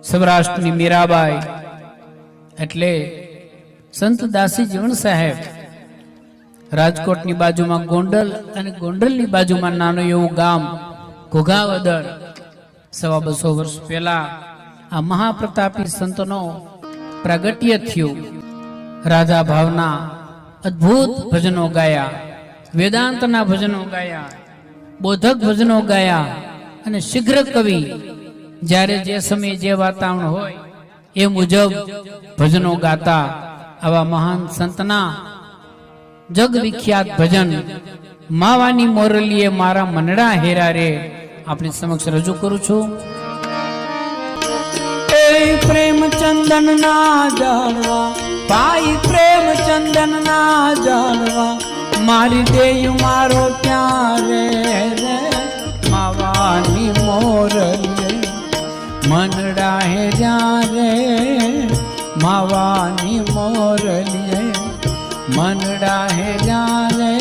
સૌરાષ્ટ્રની મીરાબાઈ એટલે સંત દાસી જીવણ સાહેબ રાજકોટની બાજુમાં ગોંડલ અને ગોંડલની બાજુમાં નાનું એવું ગામ ઘોઘાવદર 250 વર્ષ પહેલા આ મહાપ્રતાપી સંતનો પ્રાગટ્ય થયું। રાધા ભાવના અદ્ભુત ભજનો ગાયા, વેદાંતના ભજનો ગાયા, બોધક ભજનો ગાયા અને શીઘ્ર કવિ જ્યારે જે સમયે જે વાતાવરણ હોય એ મુજબ ભજનો ગાતા આવા મહાન સંતના જગ વિખ્યાત ભજન માવાની મોરલીએ મારા મનડા હેરા રે આપણી સમક્ષ રજૂ કરું છું। પ્રેમ ચંદન ના જાણવા ભાઈ, પ્રેમ ચંદન ના જાણવા મારી દેય મારો ત્યારે રે માવાની મોરલીએ મનડા હે જ્યારે માવાની મોરલીએ મનડા હે જ્યારે